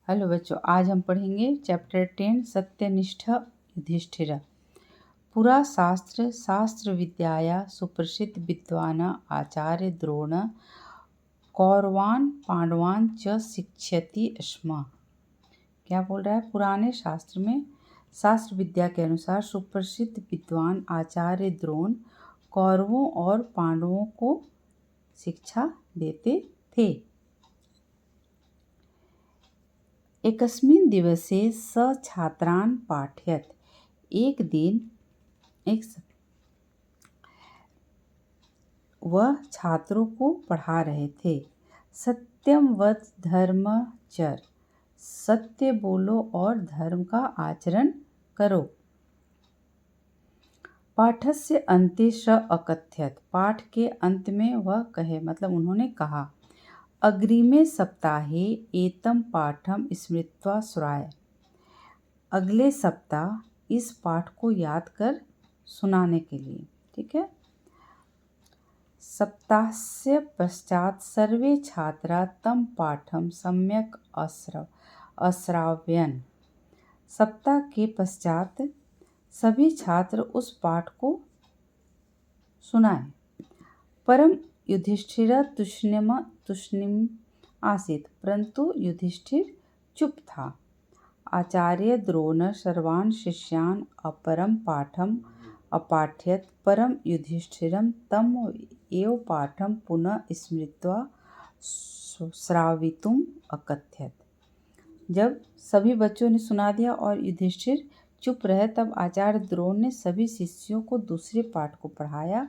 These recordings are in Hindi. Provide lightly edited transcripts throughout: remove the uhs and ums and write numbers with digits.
हेलो बच्चों, आज हम पढ़ेंगे चैप्टर 10 सत्यनिष्ठ युधिष्ठिर। पुरा शास्त्र शास्त्र विद्याया सुप्रसिद्ध विद्वान आचार्य द्रोण कौरवान पांडवान च शिक्षयति स्म। क्या बोल रहा है? पुराने शास्त्र में शास्त्र विद्या के अनुसार सुप्रसिद्ध विद्वान आचार्य द्रोण कौरवों और पांडवों को शिक्षा देते थे। एकस्मिन् दिवसे स छात्रान् पाठयत्। एक दिन वह छात्रों को पढ़ा रहे थे। सत्यम वद धर्मचर, सत्य बोलो और धर्म का आचरण करो। पाठस्य अन्ते स अकथयत्, पाठ के अंत में वह कहे, मतलब उन्होंने कहा, अग्रिमे सप्ताहे एतम पाठम स्मृत्वा श्राय, अगले सप्ताह इस पाठ को याद कर सुनाने के लिए। ठीक है। सप्ताहस्य पश्चात सर्वे छात्रा तम पाठम सम्यक अश्राव्यन्, सप्ताह के पश्चात सभी छात्र उस पाठ को सुनाए। परम युधिष्ठिर तुष्णिम आसीत्, परंतु युधिष्ठिर चुप था। आचार्य द्रोण सर्वान् शिष्यान् अपरम पाठम अपाठयत्, परम युधिष्ठिरं तम एव पाठम पुनः स्मृत्वा श्रावितुम अकथयत्। जब सभी बच्चों ने सुना दिया और युधिष्ठिर चुप रहे, तब आचार्य द्रोण ने सभी शिष्यों को दूसरे पाठ को पढ़ाया,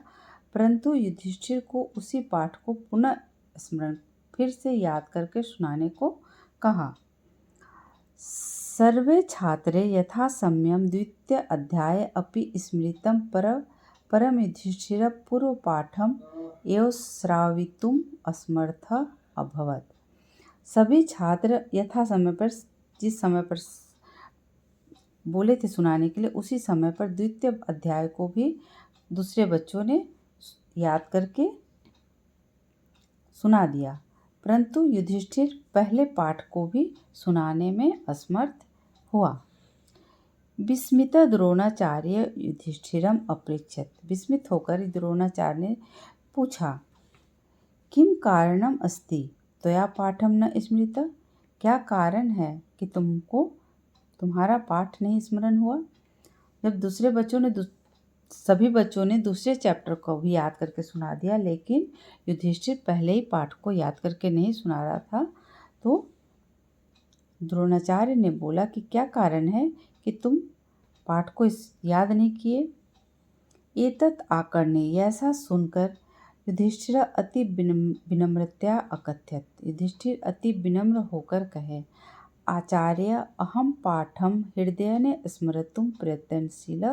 परंतु युधिष्ठिर को उसी पाठ को पुनः स्मरण फिर से याद करके सुनाने को कहा। सर्वे छात्रे यथा सम्यम द्वितीय अध्याय अपि स्मृतं परम युधिष्ठिर पूर्व पाठम एव श्रावितुम असमर्थ अभवत्। सभी छात्र यथा समय पर, जिस समय पर बोले थे सुनाने के लिए, उसी समय पर द्वितीय अध्याय को भी दूसरे बच्चों ने याद करके सुना दिया, परंतु युधिष्ठिर पहले पाठ को भी सुनाने में असमर्थ हुआ। विस्मित द्रोणाचार्य युधिष्ठिरम अपृच्छत्, विस्मित होकर द्रोणाचार्य ने पूछा, किम कारणम अस्ति त्वया पाठम न स्मृत, क्या कारण है कि तुम्हारा पाठ नहीं स्मरण हुआ। जब सभी बच्चों ने दूसरे चैप्टर को भी याद करके सुना दिया, लेकिन युधिष्ठिर पहले ही पाठ को याद करके नहीं सुना रहा था, तो द्रोणाचार्य ने बोला कि क्या कारण है कि तुम पाठ को याद नहीं किए। एतत् आकर्ण्य, ऐसा सुनकर युधिष्ठिर अति विनम्रतया अकथयत्, युधिष्ठिर अति विनम्र होकर कहे, आचार्य अहम पाठम हृदयेन स्मर्तुं प्रयत्नशील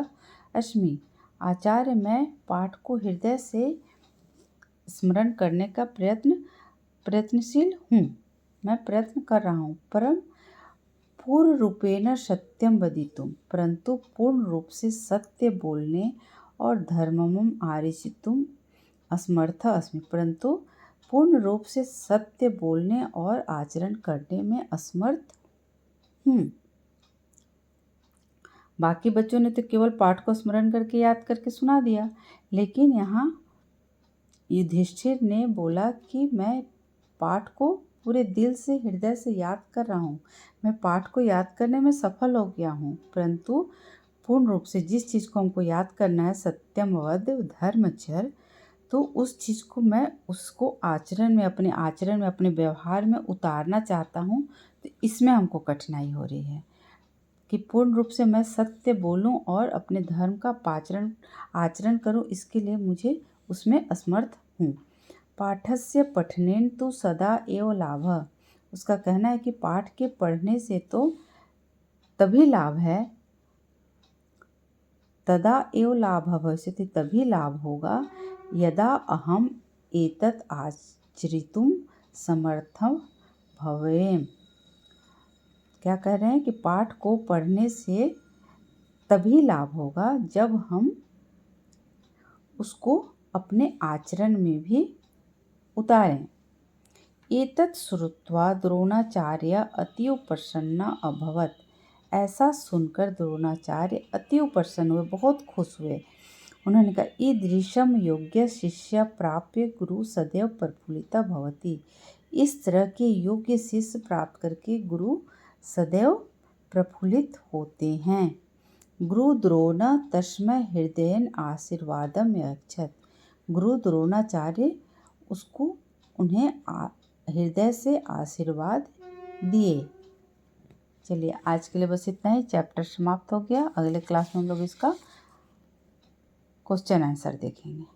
अस्मि। आचार्य, मैं पाठ को हृदय से स्मरण करने का प्रयत्नशील हूँ, मैं प्रयत्न कर रहा हूँ। परम पूर्ण रूपेण सत्यम वदितुम, परंतु पूर्ण रूप से सत्य बोलने और धर्ममं आचरितुम असमर्थ अस्मि, परंतु पूर्ण रूप से सत्य बोलने और आचरण करने में असमर्थ हूँ। बाकी बच्चों ने तो केवल पाठ को स्मरण करके याद करके सुना दिया, लेकिन यहाँ युधिष्ठिर ने बोला कि मैं पाठ को पूरे दिल से, हृदय से याद कर रहा हूँ, मैं पाठ को याद करने में सफल हो गया हूँ, परंतु पूर्ण रूप से जिस चीज़ को हमको याद करना है, सत्यम वद धर्मचर, तो उस चीज़ को मैं उसको आचरण में, अपने व्यवहार में उतारना चाहता हूँ, तो इसमें हमको कठिनाई हो रही है कि पूर्ण रूप से मैं सत्य बोलूं और अपने धर्म का आचरण करूं, इसके लिए मुझे उसमें असमर्थ हूँ। पाठस्य पठनेन तो सदा एव लाभः, उसका कहना है कि पाठ के पढ़ने से तो तभी लाभ है, तदा एव लाभः भविष्यति, तभी लाभ होगा, यदा अहम एतत् आचरितुं समर्थं भवेम। क्या कह रहे हैं कि पाठ को पढ़ने से तभी लाभ होगा जब हम उसको अपने आचरण में भी उतारें। एतत् श्रुत्वा द्रोणाचार्य अतीव प्रसन्न अभवत्। ऐसा सुनकर द्रोणाचार्य अतीव प्रसन्न हुए, बहुत खुश हुए। उन्होंने कहा, ईदृशं योग्य शिष्य प्राप्य गुरु सदैव प्रफुल्लिता भवति। इस तरह के योग्य शिष्य प्राप्त करके गुरु सदैव प्रफुल्लित होते हैं। गुरु द्रोण तस्मै हृदयेन आशीर्वादम यच्छत। गुरु द्रोणाचार्य उसको उन्हें हृदय से आशीर्वाद दिए। चलिए आज के लिए बस इतना ही, चैप्टर समाप्त हो गया। अगले क्लास में हम लोग इसका क्वेश्चन आंसर देखेंगे।